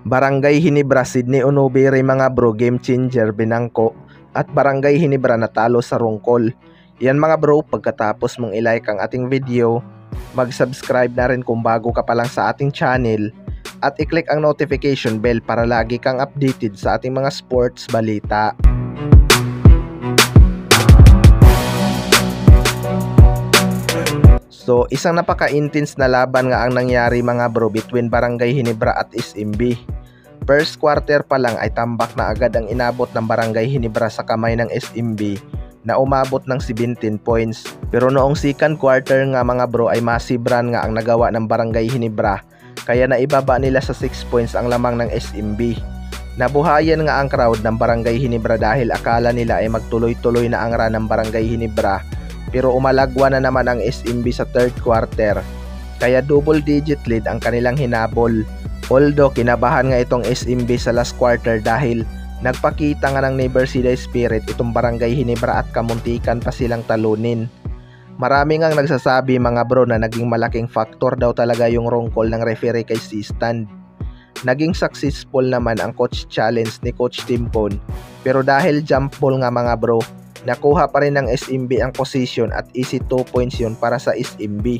Barangay Hinebra Sydney Onobere mga bro, game changer binangko, at Barangay Hinebra natalo sa rungkol. Yan mga bro, pagkatapos mong i-like ang ating video, mag-subscribe na rin kung bago ka pa lang sa ating channel at i-click ang notification bell para lagi kang updated sa ating mga sports balita. So, isang napaka-intense na laban nga ang nangyari mga bro between Barangay Hinebra at SMB. First quarter pa lang ay tambak na agad ang inabot ng Barangay Hinebra sa kamay ng SMB na umabot ng 17 points. Pero noong second quarter nga mga bro ay massive run nga ang nagawa ng Barangay Hinebra, kaya naibaba nila sa 6 points ang lamang ng SMB. Nabuhayan nga ang crowd ng Barangay Hinebra dahil akala nila ay magtuloy-tuloy na ang run ng Barangay Hinebra, pero umalagwa na naman ang SMB sa third quarter, kaya double digit lead ang kanilang hinabol. Although kinabahan nga itong SMB sa last quarter dahil nagpakita nga ng Never See Die spirit itong Barangay Hinebra at kamuntikan pa silang talunin. Marami ngang nagsasabi mga bro na naging malaking factor daw talaga yung rungkol ng referee kay C-Stand. Naging successful naman ang coach challenge ni Coach Tim Con, pero dahil jump ball nga mga bro, nakuha pa rin ng SMB ang position at easy 2 points yun para sa SMB.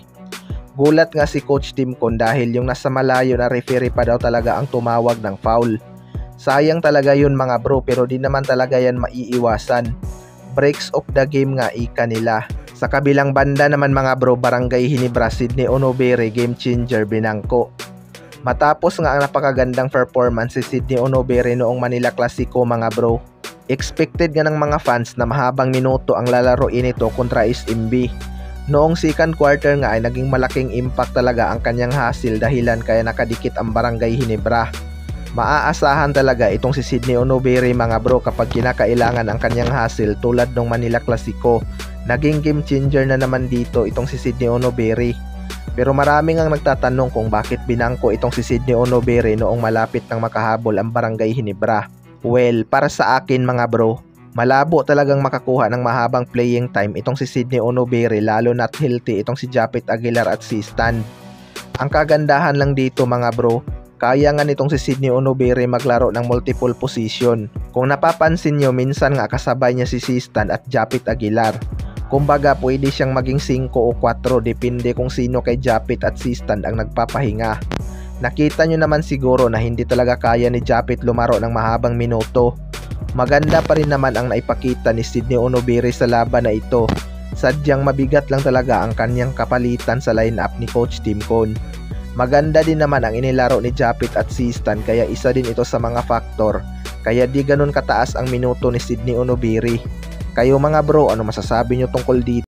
Gulat nga si Coach Tim Con dahil yung nasa malayo na referee pa daw talaga ang tumawag ng foul. Sayang talaga yun mga bro, pero di naman talaga yan maiiwasan. Breaks of the game nga ika nila. Sa kabilang banda naman mga bro, Barangay Hinebra Sydney Onobere game changer binangko. Matapos nga ang napakagandang performance si Sydney Onobere noong Manila Clasico mga bro, expected nga ng mga fans na mahabang minuto ang lalaroin ito kontra SMB. Noong second quarter nga ay naging malaking impact talaga ang kanyang hasil dahilan kaya nakadikit ang Barangay Hinebra. Maaasahan talaga itong si Sydney Onobere mga bro kapag kinakailangan ang kanyang hasil tulad ng Manila Clasico. Naging game changer na naman dito itong si Sydney Onobere. Pero marami ngang nagtatanong kung bakit binangko itong si Sydney Onobere noong malapit nang makahabol ang Barangay Hinebra. Well, para sa akin mga bro, malabo talagang makakuha ng mahabang playing time itong si Sydney Onobere lalo na't healthy itong si Japet Aguilar at C-Stand. Ang kagandahan lang dito mga bro, kaya nga nitong si Sydney Onobere maglaro ng multiple position. Kung napapansin nyo, minsan nga kasabay niya si C-Stand at Japet Aguilar. Kumbaga pwede siyang maging 5 o 4 depende kung sino kay Japet at C-Stand ang nagpapahinga. Nakita nyo naman siguro na hindi talaga kaya ni Japet lumaro ng mahabang minuto. Maganda pa rin naman ang naipakita ni Sydney Onobere sa laban na ito. Sadyang mabigat lang talaga ang kanyang kapalitan sa lineup ni Coach Tim Con. Maganda din naman ang inilaro ni Japet at C-Stand kaya isa din ito sa mga faktor kaya di ganun kataas ang minuto ni Sydney Onobere. Kayo mga bro, ano masasabi nyo tungkol dito?